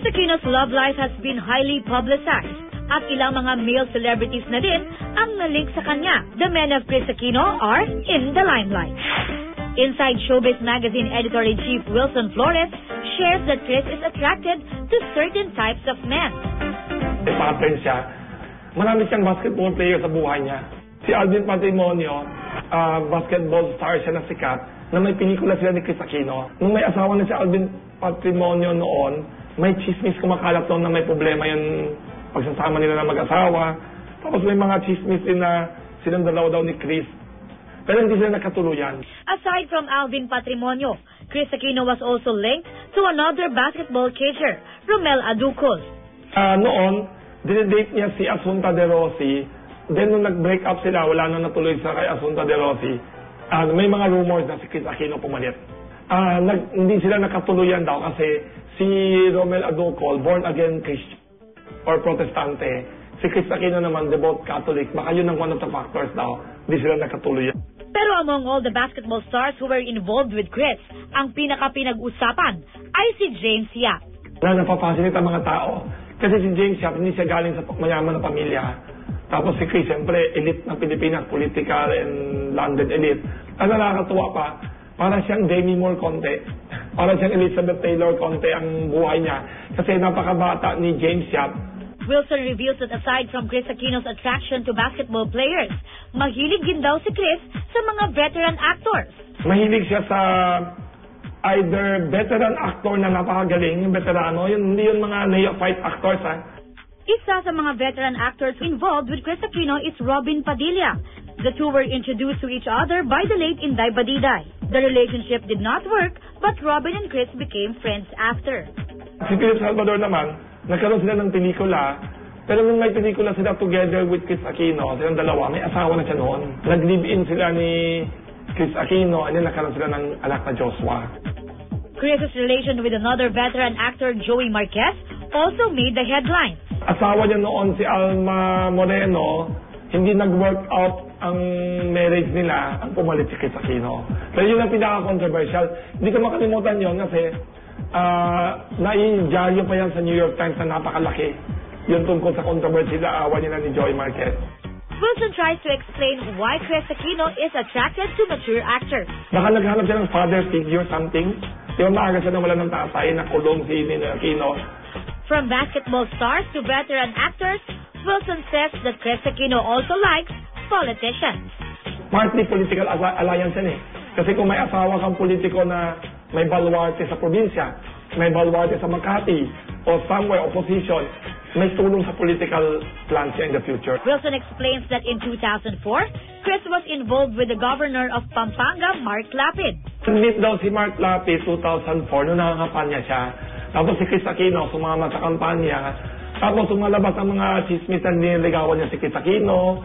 Kris Aquino's love life has been highly publicized at ilang mga male celebrities na din ang nalink sa kanya. The men of Kris Aquino are in the limelight. Inside Showbiz Magazine Editor-in-Chief Wilson Flores shares that Kris is attracted to certain types of men. Pattern siya. Marami siyang basketball player sa buhay niya. Si Alvin Patrimonio, basketball star siya na sikat, na may pelikula sila ni Kris Aquino. Nung may asawa na si Alvin Patrimonio noon, may chismis kumakalat noon na may problema yung pagsasama nila na mag-asawa. Tapos may mga chismis din na silang dalawa daw ni Kris. Pero hindi sila nakatuluyan. Aside from Alvin Patrimonio, Kris Aquino was also linked to another basketball catcher, Romel Aducol. Noon, dinidate niya si Asunta De Rossi. Then nung nag-break up sila, wala na natuloy sa kay Asunta De Rossi. May mga rumors na si Kris Aquino pumalit. Hindi sila nakatuluyan daw kasi si Romel Aducol, born again Christian or Protestante. Si Kris Aquino naman, devout Catholic. Baka yun ang one of the factors daw. Hindi sila nakatuluyan. Pero among all the basketball stars who were involved with Kris, ang pinaka-pinag-usapan ay si James Yap. Napapasinit ang mga tao. Kasi si James Yap, hindi siya galing sa mayaman na pamilya. Tapos si Kris, siyempre, elite ng Pilipinas, political and landed elite. Ang nakakatuwa pa, parang siyang Demi Moore konti. Parang siyang Elizabeth Taylor konti ang buhay niya. Kasi napakabata ni James Yap. Wilson reveals that aside from Kris Aquino's attraction to basketball players, mahilig din daw si Kris sa mga veteran actors. Mahilig siya sa either veteran actor na napakagaling, yung veterano, hindi yun mga neophyte actors, ha? Isa sa mga veteran actors involved with Kris Aquino is Robin Padilla. The two were introduced to each other by the late Inday Badiday. The relationship did not work, but Robin and Kris became friends after. Si Philip Salvador naman, nagkaroon sila ng pelikula, pero nung may pelikula sila together with Kris Aquino, silang dalawa, may asawa na siya noon. Nag-live-in sila ni Kris Aquino, and then nagkaroon sila ng anak na Joshua. Kris's relation with another veteran actor, Joey Marquez, also made the headlines. Asawa niya noon si Alma Moreno, hindi nag-work out ang marriage nila, ang pumalit si Kris Aquino. Pero yun ang pinaka-controversial. Hindi ko makalimutan yun kasi nai-dyaryo pa yan sa New York Times na napakalaki. Yun tungkol sa controversy na awa nila ni Joey Marquez. Wilson tries to explain why Kris Aquino is attracted to mature actors. Baka naghanap siya ng father figure something. Di ba maaga siya na wala ng tatay na kulong si Aquino. From basketball stars to veteran actors, Wilson says that Kris Aquino also likes politicians. Partly political alliance yan eh. Kasi kung may asawa kang politiko na may baluarte sa probinsya, may baluarte sa Makati, o somewhere opposition, may tulong sa political plans in the future. Wilson explains that in 2004, Kris was involved with the governor of Pampanga, Mark Lapid. Meet daw si Mark Lapid 2004 nung nakakampanya siya. Tapos si Kris Aquino sumama sa kampanya. Tapos sumalabas ang mga chismis na nililigawan niya si Kris Aquino.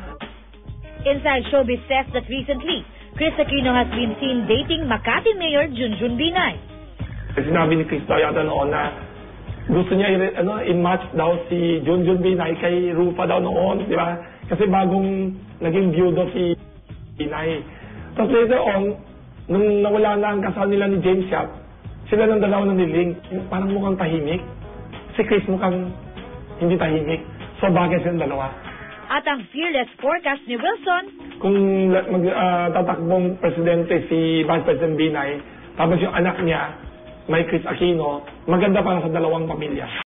Inside Showbiz says that recently, Kris Aquino has been seen dating Makati Mayor Junjun Binay. Sinabi ni Kris daw yata noon na gusto niya i-match daw si Junjun Binay kay Rufa daw noon, di ba? Kasi bagong naging byudo si Binay. Tapos later on, nung nawala na ang kasal nila ni James Yap, sila ng dalawa na nilink, parang mukhang tahimik. Si Kris mukhang hindi tahimik. So bagay silang dalawa. At ang fearless forecast ni Wilson, kung tatakbong presidente si Vice President Binay, tapos yung anak niya, may Kris Aquino, maganda para sa dalawang pamilya.